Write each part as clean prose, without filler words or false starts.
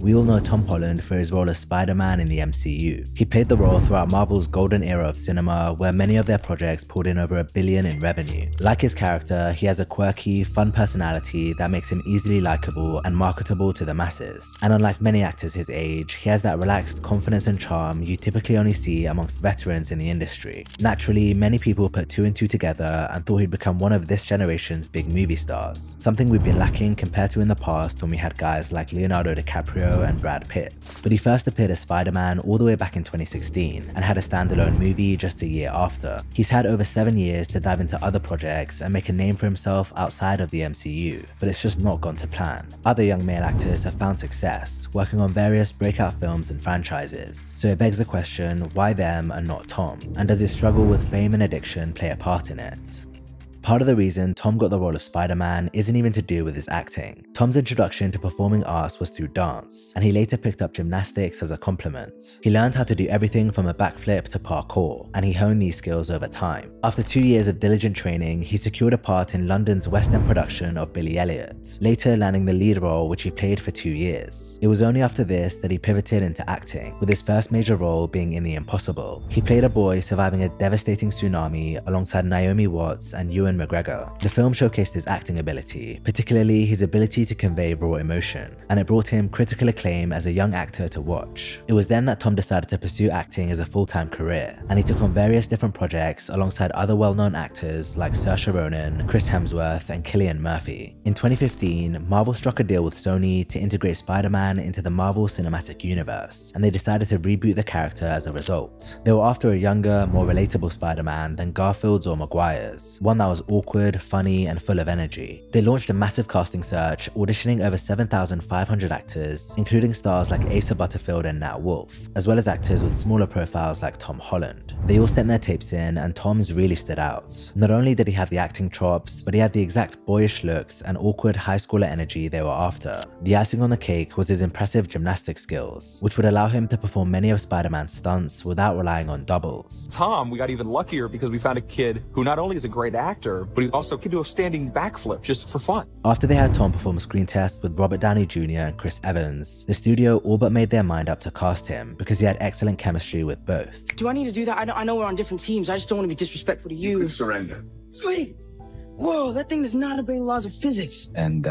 We all know Tom Holland for his role as Spider-Man in the MCU. He played the role throughout Marvel's golden era of cinema, where many of their projects pulled in over $1 billion in revenue. Like his character, he has a quirky, fun personality that makes him easily likable and marketable to the masses. And unlike many actors his age, he has that relaxed confidence and charm you typically only see amongst veterans in the industry. Naturally, many people put two and two together and thought he'd become one of this generation's big movie stars, something we've been lacking compared to in the past when we had guys like Leonardo DiCaprio and Brad Pitt. But he first appeared as Spider-Man all the way back in 2016 and had a standalone movie just a year after. He's had over 7 years to dive into other projects and make a name for himself outside of the MCU, but it's just not gone to plan. Other young male actors have found success, working on various breakout films and franchises, so it begs the question, why them and not Tom? And does his struggle with fame and addiction play a part in it? Part of the reason Tom got the role of Spider-Man isn't even to do with his acting. Tom's introduction to performing arts was through dance, and he later picked up gymnastics as a complement. He learned how to do everything from a backflip to parkour, and he honed these skills over time. After 2 years of diligent training, he secured a part in London's West End production of Billy Elliot, later landing the lead role, which he played for 2 years. It was only after this that he pivoted into acting, with his first major role being in The Impossible. He played a boy surviving a devastating tsunami alongside Naomi Watts and Ewan McGregor. The film showcased his acting ability, particularly his ability to convey raw emotion, and it brought him critical acclaim as a young actor to watch. It was then that Tom decided to pursue acting as a full-time career, and he took on various different projects alongside other well-known actors like Saoirse Ronan, Chris Hemsworth, and Cillian Murphy. In 2015, Marvel struck a deal with Sony to integrate Spider-Man into the Marvel Cinematic Universe, and they decided to reboot the character as a result. They were after a younger, more relatable Spider-Man than Garfield's or Maguire's, one that was awkward, funny, and full of energy. They launched a massive casting search, auditioning over 7,500 actors, including stars like Asa Butterfield and Nat Wolff, as well as actors with smaller profiles like Tom Holland. They all sent their tapes in, and Tom's really stood out. Not only did he have the acting chops, but he had the exact boyish looks and awkward high schooler energy they were after. The icing on the cake was his impressive gymnastic skills, which would allow him to perform many of Spider-Man's stunts without relying on doubles. Tom, we got even luckier because we found a kid who not only is a great actor, but he also can do a standing backflip just for fun. After they had Tom perform screen tests with Robert Downey Jr. and Chris Evans, the studio all but made their mind up to cast him because he had excellent chemistry with both. Do I need to do that? I know we're on different teams. I just don't want to be disrespectful to you. You could surrender. Sweet. Whoa, that thing does not obey the laws of physics. And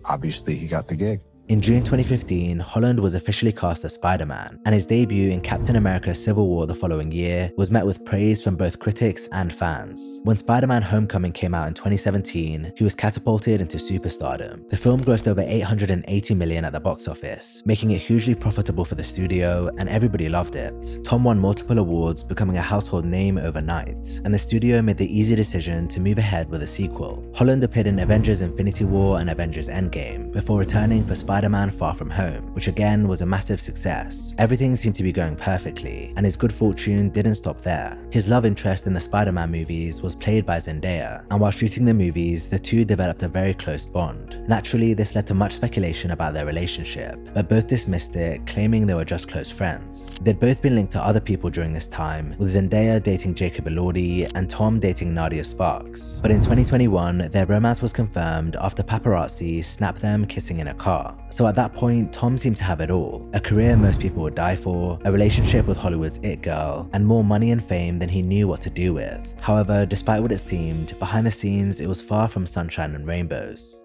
obviously he got the gig. In June 2015, Holland was officially cast as Spider-Man, and his debut in Captain America: Civil War the following year was met with praise from both critics and fans. When Spider-Man: Homecoming came out in 2017, he was catapulted into superstardom. The film grossed over $880 million at the box office, making it hugely profitable for the studio, and everybody loved it. Tom won multiple awards, becoming a household name overnight, and the studio made the easy decision to move ahead with a sequel. Holland appeared in Avengers: Infinity War and Avengers: Endgame, before returning for Spider-Man: Far From Home, which again was a massive success. Everything seemed to be going perfectly, and his good fortune didn't stop there. His love interest in the Spider-Man movies was played by Zendaya, and while shooting the movies, the two developed a very close bond. Naturally, this led to much speculation about their relationship, but both dismissed it, claiming they were just close friends. They'd both been linked to other people during this time, with Zendaya dating Jacob Elordi and Tom dating Nadia Sparks. But in 2021, their romance was confirmed after paparazzi snapped them kissing in a car. So at that point, Tom seemed to have it all: a career most people would die for, a relationship with Hollywood's it girl, and more money and fame than he knew what to do with. However, despite what it seemed, behind the scenes it was far from sunshine and rainbows.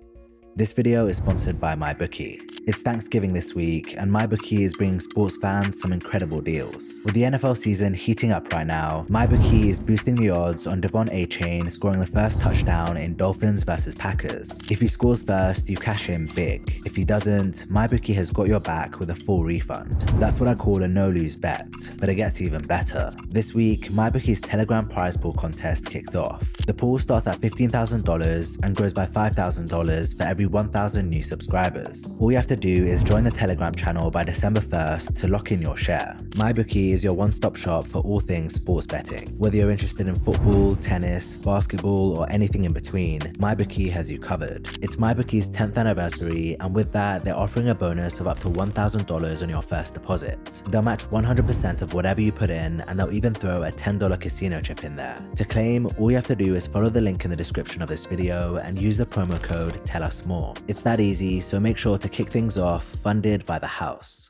This video is sponsored by MyBookie. It's Thanksgiving this week, and MyBookie is bringing sports fans some incredible deals. With the NFL season heating up right now, MyBookie is boosting the odds on Devon A-Chain scoring the first touchdown in Dolphins vs Packers. If he scores first, you cash in big. If he doesn't, MyBookie has got your back with a full refund. That's what I call a no-lose bet, but it gets even better. This week, MyBookie's Telegram prize pool contest kicked off. The pool starts at $15,000 and grows by $5,000 for every 1,000 new subscribers. All you have to do is join the Telegram channel by December 1st to lock in your share. MyBookie is your one-stop shop for all things sports betting. Whether you're interested in football, tennis, basketball, or anything in between, MyBookie has you covered. It's MyBookie's 10th anniversary, and with that, they're offering a bonus of up to $1,000 on your first deposit. They'll match 100% of whatever you put in, and they'll even throw a $10 casino chip in there. To claim, all you have to do is follow the link in the description of this video and use the promo code TELLUSMORE. more. It's that easy, so make sure to kick things off, funded by the house.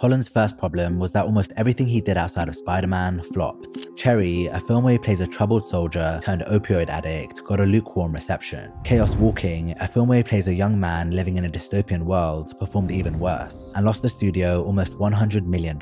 Holland's first problem was that almost everything he did outside of Spider-Man flopped. Cherry, a film where he plays a troubled soldier turned opioid addict, got a lukewarm reception. Chaos Walking, a film where he plays a young man living in a dystopian world, performed even worse, and lost the studio almost $100 million.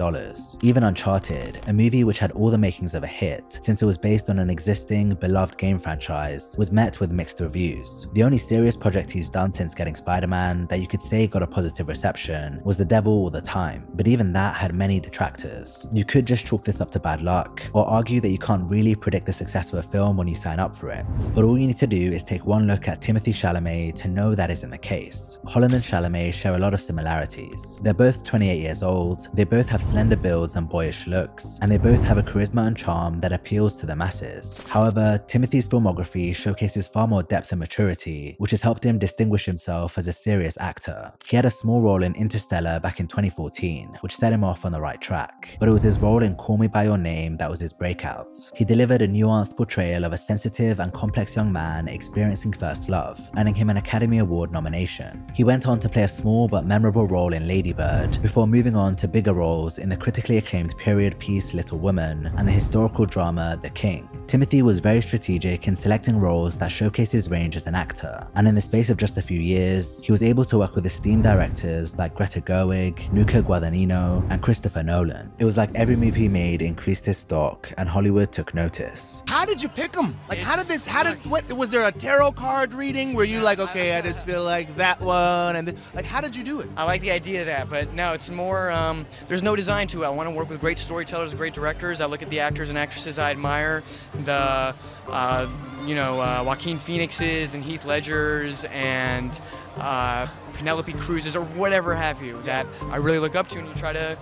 Even Uncharted, a movie which had all the makings of a hit, since it was based on an existing, beloved game franchise, was met with mixed reviews. The only serious project he's done since getting Spider-Man that you could say got a positive reception was The Devil All the Time, but even that had many detractors. You could just chalk this up to bad luck, or argue that you can't really predict the success of a film when you sign up for it. But all you need to do is take one look at Timothée Chalamet to know that isn't the case. Holland and Chalamet share a lot of similarities. They're both 28 years old, they both have slender builds and boyish looks, and they both have a charisma and charm that appeals to the masses. However, Timothy's filmography showcases far more depth and maturity, which has helped him distinguish himself as a serious actor. He had a small role in Interstellar back in 2014, which set him off on the right track, but it was his role in Call Me By Your Name that was his breakout. He delivered a nuanced portrayal of a sensitive and complex young man experiencing first love, earning him an Academy Award nomination. He went on to play a small but memorable role in Lady Bird, before moving on to bigger roles in the critically acclaimed period piece Little Woman and the historical drama The King. Timothy was very strategic in selecting roles that showcase his range as an actor, and in the space of just a few years, he was able to work with esteemed directors like Greta Gerwig, Luca Guadagnino, and Christopher Nolan. It was like every move he made increased his stock, and Hollywood took notice. How did you pick him? Like, what, was there a tarot card reading where you like, okay, I just feel like that one, and like, how did you do it? I like the idea of that, but no, it's more, there's no design to it. I want to work with great storytellers, great directors. I look at the actors and actresses I admire, the, Joaquin Phoenixes and Heath Ledgers and Penelope Cruz's or whatever have you that I really look up to, and you try to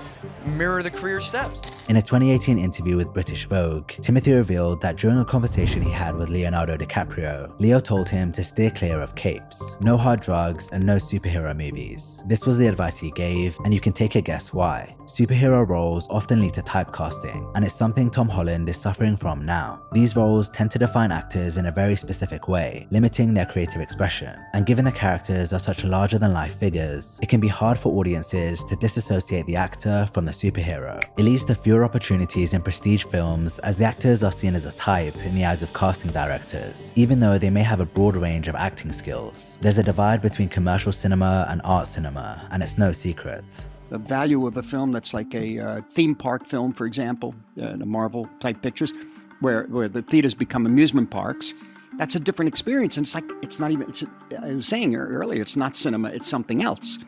mirror the career steps. In a 2018 interview with British Vogue, Timothy revealed that during a conversation he had with Leonardo DiCaprio, Leo told him to steer clear of capes, no hard drugs, and no superhero movies. This was the advice he gave, and you can take a guess why. Superhero roles often lead to typecasting, and it's something Tom Holland is suffering from now. These roles tend to define actors in a very specific way, limiting their creative expression, and given the characters are such larger-than-life figures, it can be hard for audiences to disassociate the actor from the superhero. It leads to fewer opportunities in prestige films as the actors are seen as a type in the eyes of casting directors, even though they may have a broad range of acting skills. There's a divide between commercial cinema and art cinema, and it's no secret. The value of a film that's like a theme park film, for example, the Marvel type pictures, where the theaters become amusement parks, that's a different experience. And it's like, it's not even, I was saying earlier, it's not cinema, it's something else.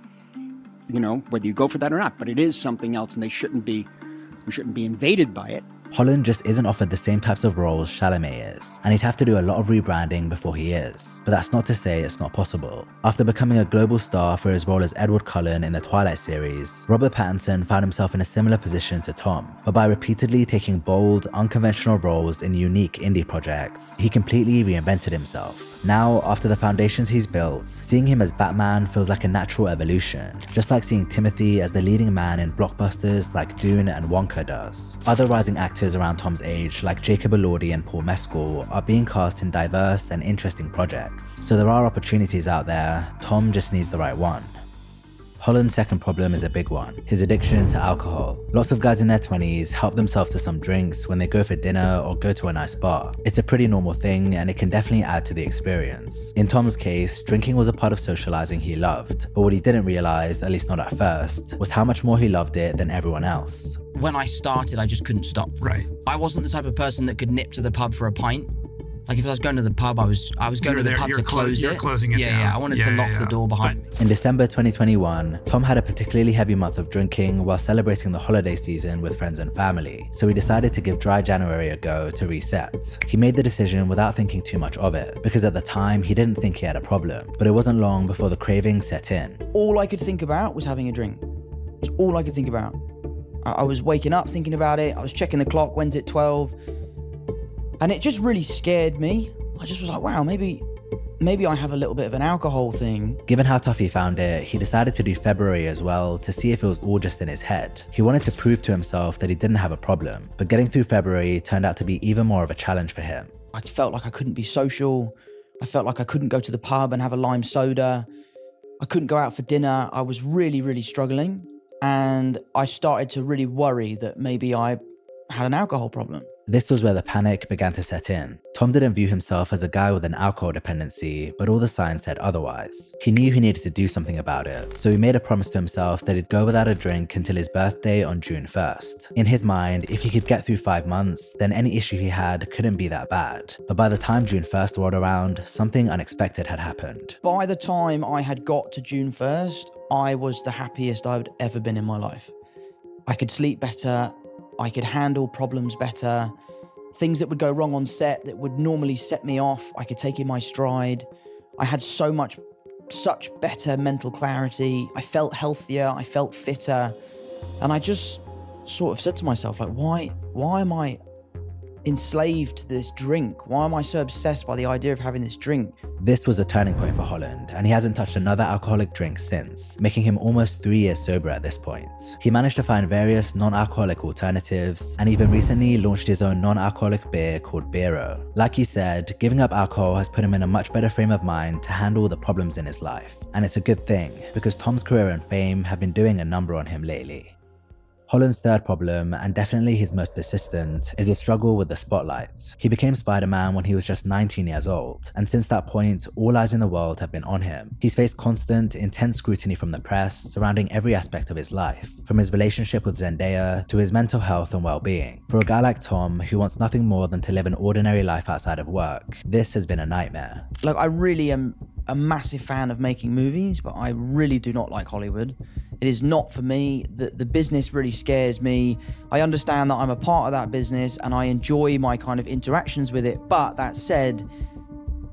You know, whether you go for that or not, but it is something else, and we shouldn't be invaded by it. Holland just isn't offered the same types of roles Chalamet is, and he'd have to do a lot of rebranding before he is, but that's not to say it's not possible. After becoming a global star for his role as Edward Cullen in the Twilight series, Robert Pattinson found himself in a similar position to Tom, but by repeatedly taking bold, unconventional roles in unique indie projects, he completely reinvented himself. Now, after the foundations he's built, seeing him as Batman feels like a natural evolution, just like seeing Timothy as the leading man in blockbusters like Dune and Wonka does. Other rising actors around Tom's age, like Jacob Elordi and Paul Mescal, are being cast in diverse and interesting projects, so there are opportunities out there. Tom just needs the right one. Holland's second problem is a big one, his addiction to alcohol. Lots of guys in their 20s help themselves to some drinks when they go for dinner or go to a nice bar. It's a pretty normal thing, and it can definitely add to the experience. In Tom's case, drinking was a part of socializing he loved, but what he didn't realize, at least not at first, was how much more he loved it than everyone else. When I started, I just couldn't stop. Right. I wasn't the type of person that could nip to the pub for a pint. Like if I was going to the pub, I was going to the pub to close it. You're closing it down. Yeah, I wanted to lock the door behind me. In December 2021, Tom had a particularly heavy month of drinking while celebrating the holiday season with friends and family, so he decided to give Dry January a go to reset. He made the decision without thinking too much of it, because at the time he didn't think he had a problem, but it wasn't long before the craving set in. All I could think about was having a drink. It's all I could think about. I was waking up thinking about it, I was checking the clock, when's it 12? And it just really scared me. I just was like, wow, maybe I have a little bit of an alcohol thing. Given how tough he found it, he decided to do February as well to see if it was all just in his head. He wanted to prove to himself that he didn't have a problem, but getting through February turned out to be even more of a challenge for him. I felt like I couldn't be social. I felt like I couldn't go to the pub and have a lime soda. I couldn't go out for dinner. I was really, really struggling. And I started to really worry that maybe I had an alcohol problem. This was where the panic began to set in. Tom didn't view himself as a guy with an alcohol dependency, but all the signs said otherwise. He knew he needed to do something about it, so he made a promise to himself that he'd go without a drink until his birthday on June 1st. In his mind, if he could get through 5 months, then any issue he had couldn't be that bad. But by the time June 1st rolled around, something unexpected had happened. By the time I had got to June 1st, I was the happiest I'd ever been in my life. I could sleep better. I could handle problems better. Things that would go wrong on set that would normally set me off, I could take in my stride. I had such better mental clarity. I felt healthier, I felt fitter. And I just sort of said to myself, like, why am I enslaved to this drink? Why am I so obsessed by the idea of having this drink? This was a turning point for Holland, and he hasn't touched another alcoholic drink since, making him almost 3 years sober at this point. He managed to find various non-alcoholic alternatives, and even recently launched his own non-alcoholic beer called Beero. Like he said, giving up alcohol has put him in a much better frame of mind to handle the problems in his life. And it's a good thing, because Tom's career and fame have been doing a number on him lately. Holland's third problem, and definitely his most persistent, is his struggle with the spotlight. He became Spider-Man when he was just 19 years old, and since that point, all eyes in the world have been on him. He's faced constant, intense scrutiny from the press surrounding every aspect of his life, from his relationship with Zendaya to his mental health and well-being. For a guy like Tom, who wants nothing more than to live an ordinary life outside of work, this has been a nightmare. Like, I really am a massive fan of making movies, but I really do not like Hollywood. It is not for me. The business really scares me. I understand that I'm a part of that business and I enjoy my kind of interactions with it. But that said,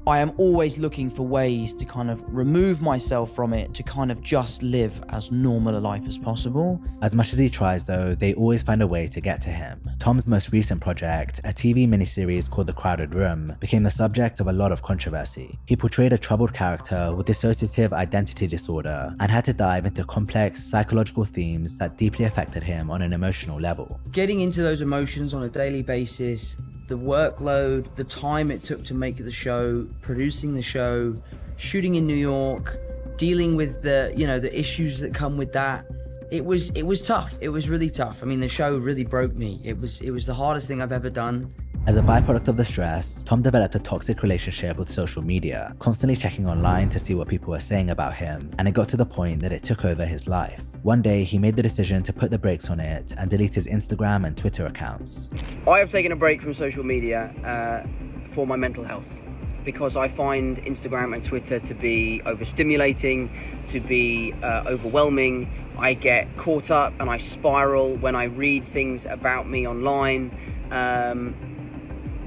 I am always looking for ways to kind of remove myself from it, to kind of just live as normal a life as possible. As much as he tries though, they always find a way to get to him. Tom's most recent project, a TV miniseries called The Crowded Room, became the subject of a lot of controversy. He portrayed a troubled character with dissociative identity disorder and had to dive into complex psychological themes that deeply affected him on an emotional level. Getting into those emotions on a daily basis, the workload, the time it took to make the show, producing the show, shooting in New York, dealing with the issues that come with that. It was tough. It was really tough. I mean, the show really broke me. It was the hardest thing I've ever done. As a byproduct of the stress, Tom developed a toxic relationship with social media, constantly checking online to see what people were saying about him, and it got to the point that it took over his life. One day, he made the decision to put the brakes on it and delete his Instagram and Twitter accounts. I have taken a break from social media for my mental health, because I find Instagram and Twitter to be overstimulating, to be overwhelming. I get caught up and I spiral when I read things about me online.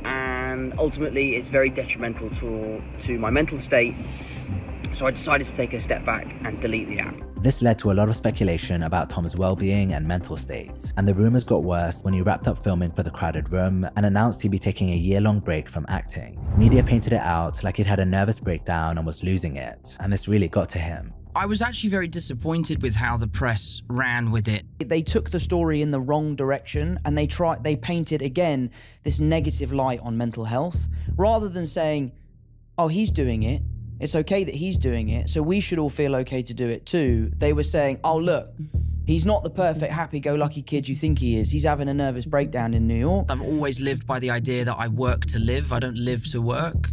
And ultimately it's very detrimental to my mental state. So I decided to take a step back and delete the app. This led to a lot of speculation about Tom's well-being and mental state, and the rumors got worse when he wrapped up filming for The Crowded Room and announced he'd be taking a year-long break from acting. Media painted it out like he'd had a nervous breakdown and was losing it, and this really got to him. I was actually very disappointed with how the press ran with it. They took the story in the wrong direction and they painted again this negative light on mental health, rather than saying, oh, he's doing it. It's okay that he's doing it, so we should all feel okay to do it too. They were saying, oh, look, he's not the perfect happy-go-lucky kid you think he is. He's having a nervous breakdown in New York. I've always lived by the idea that I work to live. I don't live to work.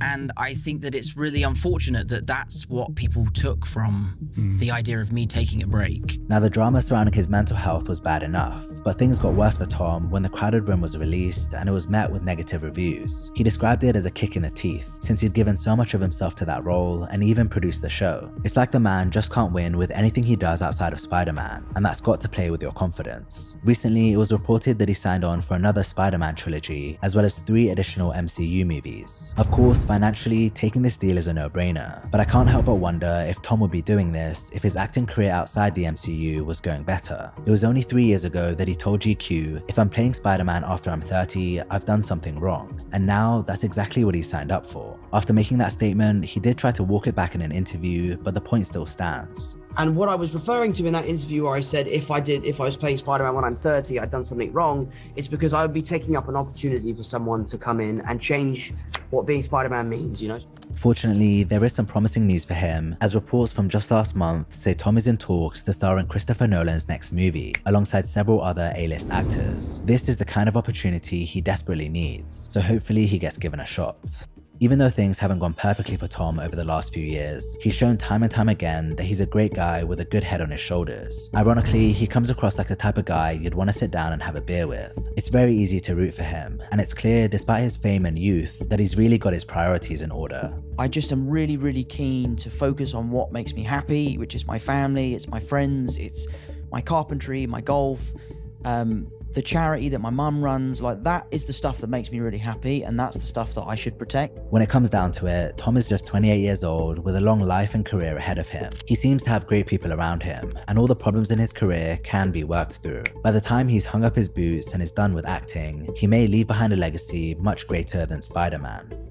And I think that it's really unfortunate that that's what people took from the idea of me taking a break. Now, the drama surrounding his mental health was bad enough, but things got worse for Tom when The Crowded Room was released and it was met with negative reviews. He described it as a kick in the teeth, since he'd given so much of himself to that role and even produced the show. It's like the man just can't win with anything he does outside of Spider-Man, and that's got to play with your confidence. Recently, it was reported that he signed on for another Spider-Man trilogy, as well as 3 additional MCU movies. Of course, financially, taking this deal is a no-brainer, but I can't help but wonder if Tom would be doing this if his acting career outside the MCU was going better. It was only 3 years ago that he told GQ, if I'm playing Spider-Man after I'm 30, I've done something wrong. And now that's exactly what he signed up for. After making that statement, he did try to walk it back in an interview, but the point still stands. And what I was referring to in that interview where I said if I was playing Spider-Man when I'm 30, I'd done something wrong, it's because I would be taking up an opportunity for someone to come in and change what being Spider-Man means, you know? Fortunately, there is some promising news for him, as reports from just last month say Tom is in talks to star in Christopher Nolan's next movie, alongside several other A-list actors. This is the kind of opportunity he desperately needs, so hopefully he gets given a shot. Even though things haven't gone perfectly for Tom over the last few years, he's shown time and time again that he's a great guy with a good head on his shoulders. Ironically, he comes across like the type of guy you'd want to sit down and have a beer with. It's very easy to root for him, and it's clear despite his fame and youth that he's really got his priorities in order. I just am really, really keen to focus on what makes me happy, which is my family, it's my friends, it's my carpentry, my golf, the charity that my mum runs. Like, that is the stuff that makes me really happy, and that's the stuff that I should protect. When it comes down to it, Tom is just 28 years old with a long life and career ahead of him. He seems to have great people around him, and all the problems in his career can be worked through. By the time he's hung up his boots and is done with acting, he may leave behind a legacy much greater than Spider-Man.